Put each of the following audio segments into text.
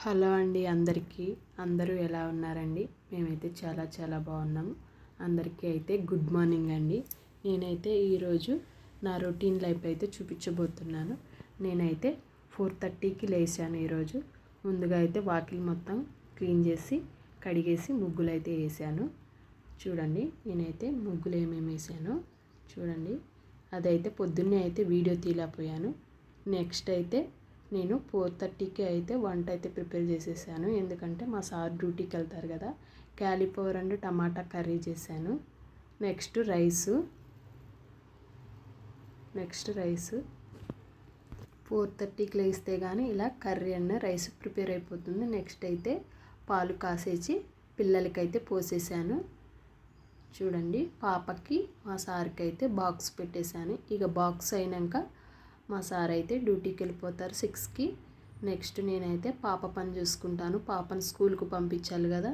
Hello అండి అందరికీ. అందరూ ఎలా ఉన్నారండి? మేమైతే చాలా బాగున్నాము. అందరికీ అయితే గుడ్ మార్నింగ్ అండి. నేనైతే ఈరోజు నా రొటీన్ లైఫ్ అయితే చూపించబోతున్నాను. నేనైతే 4:30కి లేచాను ఈరోజు. ముందుగా అయితే వాకిలి మొత్తం క్లీన్ చేసి కడిగేసి ముగ్గులు అయితే వేసాను. చూడండి నేనైతే ముగ్గులు ఏమేమి వేసానో చూడండి. అదైతే పొద్దున్నే అయితే వీడియో తీయలేకపోయాను. నెక్స్ట్ అయితే నేను 4:30కి అయితే వంట అయితే ప్రిపేర్ చేసేసాను. ఎందుకంటే మా సార్ డ్యూటీకి వెళ్తారు కదా. క్యాలీఫ్లవర్ అండ్ టమాటా కర్రీ చేశాను. నెక్స్ట్ రైస్ 4:30కి లేస్తే కానీ ఇలా కర్రీ అన్న రైస్ ప్రిపేర్ అయిపోతుంది. నెక్స్ట్ అయితే పాలు కాసేసి పిల్లలకైతే పోసేసాను. చూడండి పాపకి మా సార్కి అయితే బాక్స్ పెట్టేశాను. ఇక బాక్స్ అయినాక మా సార్ అయితే డ్యూటీకి వెళ్ళిపోతారు 6కి. నెక్స్ట్ నేనైతే పాప పని చూసుకుంటాను. పాపను స్కూల్కి పంపించాలి కదా,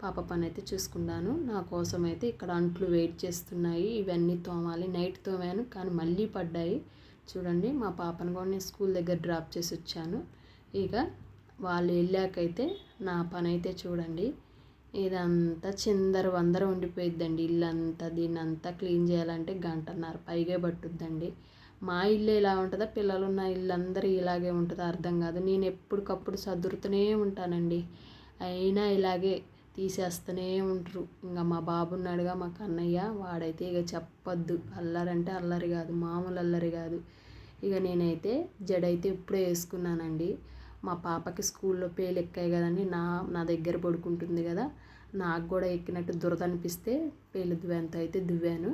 పాప పని అయితే చూసుకుంటాను. నా కోసం అయితే ఇక్కడ అంట్లు వెయిట్ చేస్తున్నాయి. ఇవన్నీ తోమాలి. నైట్ తోమాను కానీ మళ్ళీ పడ్డాయి. చూడండి మా పాపను కూడా నేను స్కూల్ దగ్గర డ్రాప్ చేసి వచ్చాను. ఇక వాళ్ళు వెళ్ళాకైతే నా పని అయితే చూడండి, ఇదంతా చిందర ఉండిపోయిద్దండి. ఇల్లంతా దీన్నంతా క్లీన్ చేయాలంటే 1.5 గంట పైగా పట్టుద్దండి. మా ఇల్లు ఎలా ఉంటుందో పిల్లలు ఉన్న ఇల్లు అందరూ ఇలాగే ఉంటుందో అర్థం కాదు. నేను ఎప్పటికప్పుడు సదురుతూనే ఉంటానండి, అయినా ఇలాగే తీసేస్తూనే ఉంటారు. ఇంకా మా బాబు ఉన్నాడుగా మా కన్నయ్య, వాడైతే ఇక చెప్పొద్దు. అల్లరంటే అల్లరి కాదు, మామూలు అల్లరి కాదు. ఇక నేనైతే జడైతే ఇప్పుడే వేసుకున్నానండి. మా పాపకి స్కూల్లో పేలు ఎక్కాయి కదండి, నా దగ్గర పడుకుంటుంది కదా, నాకు కూడా ఎక్కినట్టు దురద అనిపిస్తే పేలు దువ్వెంత అయితే దువ్వాను.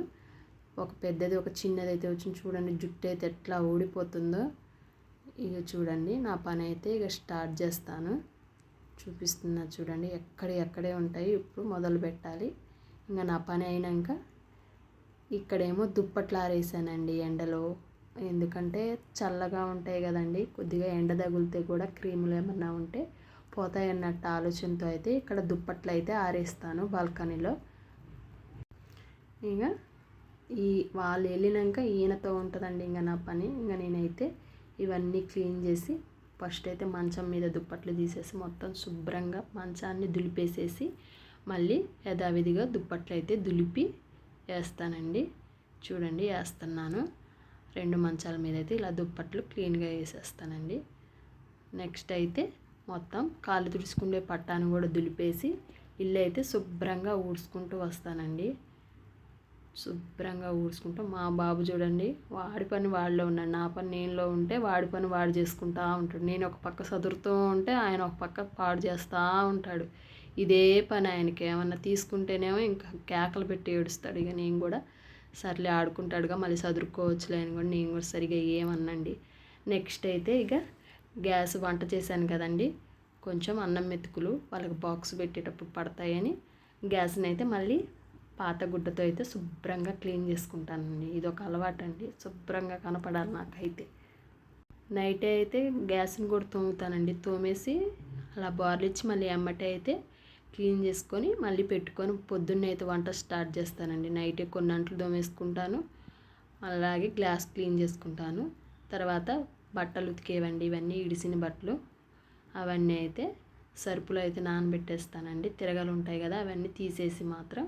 ఒక పెద్దది ఒక చిన్నది అయితే వచ్చింది. చూడండి జుట్టు అయితే ఎట్లా ఊడిపోతుందో. ఇక చూడండి నా పని అయితే ఇక స్టార్ట్ చేస్తాను. చూపిస్తున్నా చూడండి, ఎక్కడే ఉంటాయి. ఇప్పుడు మొదలు పెట్టాలి. ఇంకా నా పని అయినాక ఇక్కడేమో దుప్పట్లు ఆరేసానండి ఎండలో. ఎందుకంటే చల్లగా ఉంటాయి కదండి, కొద్దిగా ఎండ తగిలితే కూడా క్రీములు ఏమన్నా ఉంటే పోతాయి అన్నట్టు ఆలోచనతో అయితే ఇక్కడ దుప్పట్లు అయితే ఆరేస్తాను బాల్కనీలో. ఇక వాళ్ళు వెళ్ళినాక ఈయనతో ఉంటుందండి ఇంకా నా పని. ఇంకా నేనైతే ఇవన్నీ క్లీన్ చేసి ఫస్ట్ అయితే మంచం మీద దుప్పట్లు తీసేసి మొత్తం శుభ్రంగా మంచాన్ని దులిపేసేసి మళ్ళీ యథావిధిగా దుప్పట్లు అయితే దులిపి వేస్తానండి. చూడండి వేస్తున్నాను. 2 మంచాల మీద అయితే ఇలా దుప్పట్లు క్లీన్గా వేసేస్తానండి. నెక్స్ట్ అయితే మొత్తం కాళ్ళు తుడుచుకునే పట్టాను కూడా దులిపేసి ఇల్లు అయితే శుభ్రంగా ఊడ్చుకుంటూ వస్తానండి. శుభ్రంగా ఊడ్చుకుంటూ మా బాబు చూడండి, వాడి పని వాడిలో ఉన్నాడు, నా పని నేనులో ఉంటే వాడి పని వాడు చేసుకుంటూ ఉంటాడు. నేను ఒక పక్క సదురుతూ ఉంటే ఆయన ఒక పక్క పాడు చేస్తూ ఉంటాడు. ఇదే పని ఆయనకి. ఏమన్నా తీసుకుంటేనేమో ఇంకా కేకలు పెట్టి ఏడుస్తాడు. ఇక నేను కూడా సర్లే ఆడుకుంటాడుగా మళ్ళీ చదువుకోవచ్చులే అని కూడా నేను కూడా సరిగా ఏమన్నండి. నెక్స్ట్ అయితే ఇక గ్యాస్ వంట చేశాను కదండి, కొంచెం అన్నం మెతుకులు వాళ్ళకి బాక్స్ పెట్టేటప్పుడు పడతాయని గ్యాస్ని అయితే మళ్ళీ పాత గుడ్డతో అయితే శుభ్రంగా క్లీన్ చేసుకుంటానండి. ఇది ఒక అలవాటు అండి, శుభ్రంగా కనపడాలి నాకైతే. నైట్ అయితే గ్యాస్ని కూడా తోముతానండి. తోమేసి అలా బార్లు ఇచ్చి మళ్ళీ ఎమ్మటే అయితే క్లీన్ చేసుకొని మళ్ళీ పెట్టుకొని పొద్దున్నే అయితే వంట స్టార్ట్ చేస్తానండి. నైటే కొన్ని అంట్లు తోమేసుకుంటాను, అలాగే గ్లాస్ క్లీన్ చేసుకుంటాను. తర్వాత బట్టలు ఉతికేవండి, ఇవన్నీ ఇడిసిన బట్టలు అవన్నీ అయితే సరుపులో అయితే నానబెట్టేస్తానండి. తిరగలు ఉంటాయి కదా, అవన్నీ తీసేసి మాత్రం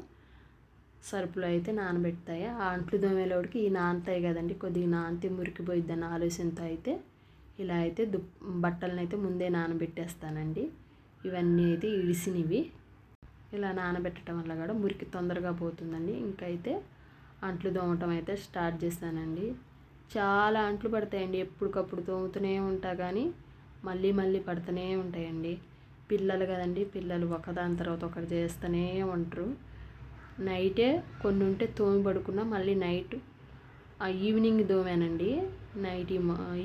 సరుపులో అయితే నానబెడతాయి. ఆ అంట్లు దోమేలోడికి ఈ నానతాయి కదండి, కొద్దిగా నానితే మురికిపోయిద్దని ఆలోచనతో అయితే ఇలా అయితే బట్టలను అయితే ముందే నానబెట్టేస్తానండి. ఇవన్నీ అయితే ఇడిసినవి ఇలా నానబెట్టడం వల్ల కూడా మురికి తొందరగా పోతుందండి. ఇంకైతే అంట్లు తోమటం అయితే స్టార్ట్ చేస్తానండి. చాలా అంట్లు పడతాయండి, ఎప్పటికప్పుడు తోముతూనే ఉంటా కానీ మళ్ళీ పడుతూనే ఉంటాయండి. పిల్లలు కదండి, పిల్లలు ఒకదాని తర్వాత ఒకటి చేస్తూనే ఉంటారు. నైటే కొన్ని ఉంటే తోమి పడుకున్నా మళ్ళీ నైట్ ఈవినింగ్ దోమానండి.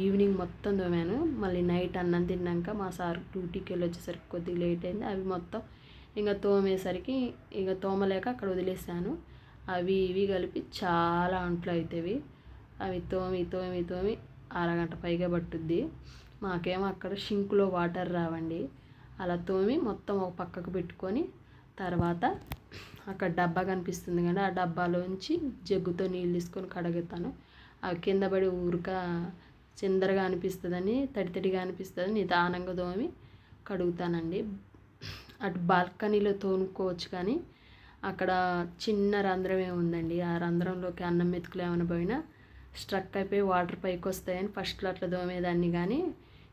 ఈవినింగ్ మొత్తం దోమాను. మళ్ళీ నైట్ అన్నం తిన్నాక మా సార్ డ్యూటీకి వెళ్ళి వచ్చేసరికి కొద్దిగా లేట్ అయింది. అవి మొత్తం ఇంకా తోమేసరికి ఇక తోమలేక అక్కడ వదిలేసాను. అవి ఇవి కలిపి చాలా అంట్లు అవుతాయి. అవి తోమి అరగంట పైగా పట్టుద్ది. మాకేమో అక్కడ షింకులో వాటర్ రావండి. అలా తోమి మొత్తం ఒక పక్కకు పెట్టుకొని తర్వాత అక్కడ డబ్బా కనిపిస్తుంది కదా, ఆ డబ్బాలోంచి జగ్గుతో నీళ్ళు తీసుకొని కడుగుతాను. అవి కింద పడి చిందరగా అనిపిస్తుందని, తడిగా అనిపిస్తుందని నిదానంగా తోమి కడుగుతానండి. అటు బాల్కనీలో తోముకోవచ్చు కానీ అక్కడ చిన్న రంధ్రమే ఉందండి. ఆ రంధ్రంలోకి అన్నం మెతుకులు ఏమైనా పోయినా స్ట్రక్ అయిపోయి వాటర్ పైకి వస్తాయని ఫస్ట్లో అట్లా తోమేదాన్ని, కానీ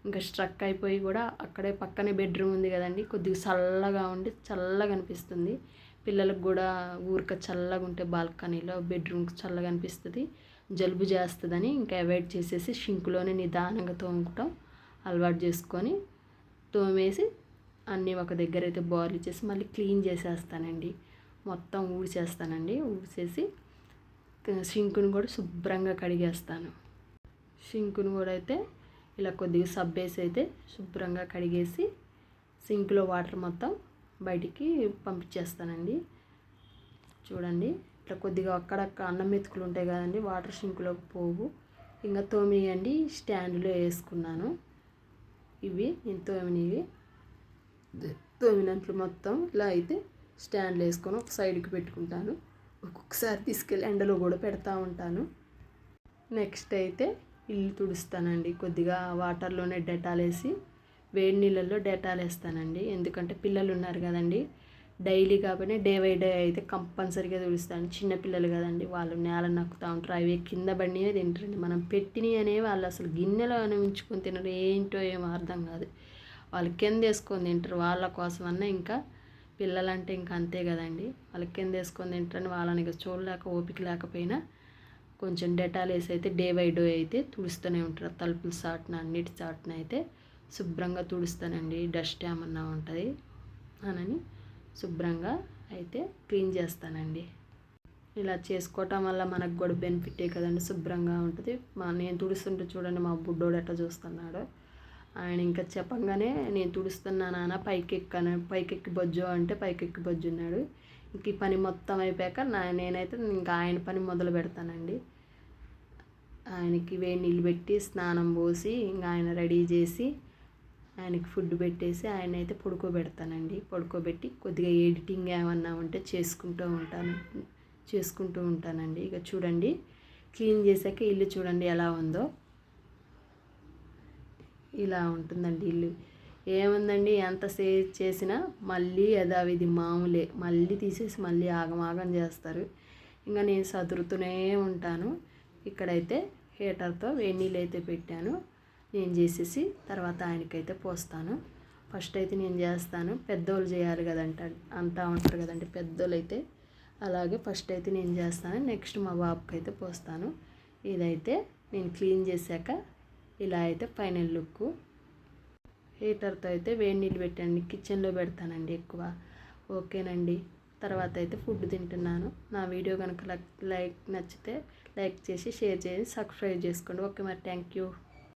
ఇంకా స్ట్రక్ అయిపోయి కూడా అక్కడే పక్కనే బెడ్రూమ్ ఉంది కదండి, కొద్దిగా చల్లగా ఉండి చల్లగా అనిపిస్తుంది. పిల్లలకు కూడా ఊరిక చల్లగా ఉంటే బాల్కనీలో బెడ్రూమ్కి చల్లగా అనిపిస్తుంది, జలుబు చేస్తుందని ఇంకా అవాయిడ్ చేసేసి షింకులోనే నిదానంగా తోముకుంటాం అలవాటు చేసుకొని తోమేసి అన్నీ ఒక దగ్గర అయితే బాయిల్ చేసి మళ్ళీ క్లీన్ చేసేస్తానండి. మొత్తం ఊడ్చేస్తానండి. ఊడ్చేసి షింకును కూడా శుభ్రంగా కడిగేస్తాను. షింకును కూడా అయితే ఇలా కొద్దిగా సబ్బేసి అయితే శుభ్రంగా కడిగేసి సింక్లో వాటర్ మొత్తం బయటికి పంపించేస్తానండి. చూడండి ఇట్లా కొద్దిగా అక్కడక్కడ అన్నం మెతుకులు ఉంటాయి కదండి, వాటర్ షింకులోకి పోవు. ఇంకా తోమియండి స్టాండ్లో వేసుకున్నాను. ఇవి నేను తోమినట్లు మొత్తం ఇలా అయితే స్టాండ్లో వేసుకొని ఒక సైడ్కి పెట్టుకుంటాను. ఒక్కొక్కసారి తీసుకెళ్ళి ఎండలో కూడా పెడతా ఉంటాను. నెక్స్ట్ అయితే ఇల్లు తుడుస్తానండి. కొద్దిగా వాటర్లోనే డెటాల్ వేసి వేడి నీళ్ళల్లో డెటాల్ వేస్తానండి. ఎందుకంటే పిల్లలు ఉన్నారు కదండి, డైలీ కాబట్టి డే బై డే అయితే కంపల్సరీగా తుడుస్తాను. చిన్నపిల్లలు కదండి, వాళ్ళు నేల నక్కుతూ ఉంటారు, అవి కింద పడినవే తింటారండి. మనం పెట్టినవి అనేవి వాళ్ళు అసలు గిన్నెలో ఉంచుకొని తినరు, ఏంటో ఏమో అర్థం కాదు. వాళ్ళు కింద వేసుకొని తింటారు. వాళ్ళ కోసమన్నా ఇంకా పిల్లలంటే ఇంకా అంతే కదండి, వాళ్ళకి కింద వేసుకొని తింటారని వాళ్ళని ఇక చూడలేక ఓపిక లేకపోయినా కొంచెం డెటాల్ వేసి అయితే డే బై డే అయితే తుడుస్తూనే ఉంటారు. తలుపులు చాటున అన్నిటి చాటున అయితే శుభ్రంగా తుడుస్తానండి. డస్ట్ ఏమన్నా ఉంటుంది అని శుభ్రంగా అయితే క్లీన్ చేస్తానండి. ఇలా చేసుకోవటం వల్ల మనకు కూడా బెనిఫిటే కదండి, శుభ్రంగా ఉంటుంది. నేను తుడుస్తుంటే చూడండి మా బుడ్డోడు ఎట్లా చూస్తున్నాడో. ఆయన ఇంకా చెప్పంగానే నేను తుడుస్తున్నా నాన్న పైకెక్కి బొజ్జు అంటే పైకెక్కి బొజ్జు ఉన్నాడు. ఇంక ఈ పని మొత్తం అయిపోయాక నేనైతే ఇంకా ఆయన పని మొదలు పెడతానండి. ఆయనకి వేడి నీళ్ళు పెట్టి స్నానం పోసి ఇంకా ఆయన రెడీ చేసి ఆయనకి ఫుడ్ పెట్టేసి ఆయన అయితే పడుకోబెడతానండి. పడుకోబెట్టి కొద్దిగా ఎడిటింగ్ ఏమన్నా ఉంటే చేసుకుంటూ ఉంటానండి. ఇక చూడండి క్లీన్ చేశాక ఇల్లు చూడండి ఎలా ఉందో. ఇలా ఉంటుందండి ఇల్లు. ఏముందండి, ఎంత చేసినా మళ్ళీ యథావిధి మామూలే, మళ్ళీ తీసేసి మళ్ళీ ఆగమాగం చేస్తారు. ఇంకా నేను సదురుతూనే ఉంటాను. ఇక్కడైతే హీటర్తో వేడి నీళ్ళు అయితే పెట్టాను. నేను చేసేసి తర్వాత ఆయనకైతే పోస్తాను. ఫస్ట్ అయితే నేను చేస్తాను, పెద్దోళ్ళు చేయాలి కదంట అంటా ఉంటారు కదండి పెద్దోళ్ళు అయితే, అలాగే ఫస్ట్ అయితే నేను చేస్తాను, నెక్స్ట్ మా బాబుకి అయితే పోస్తాను. ఇదైతే నేను క్లీన్ చేశాక ఇలా అయితే ఫైనల్ లుక్. హీటర్తో అయితే వేడి నీళ్ళు పెట్టండి, కిచెన్లో పెడతానండి ఎక్కువ. ఓకేనండి, తర్వాత అయితే ఫుడ్ తింటున్నాను. నా వీడియో కనుక నచ్చితే లైక్ చేసి షేర్ చేసి సబ్స్క్రైబ్ చేసుకోండి. ఓకే మరి, థ్యాంక్ యూ.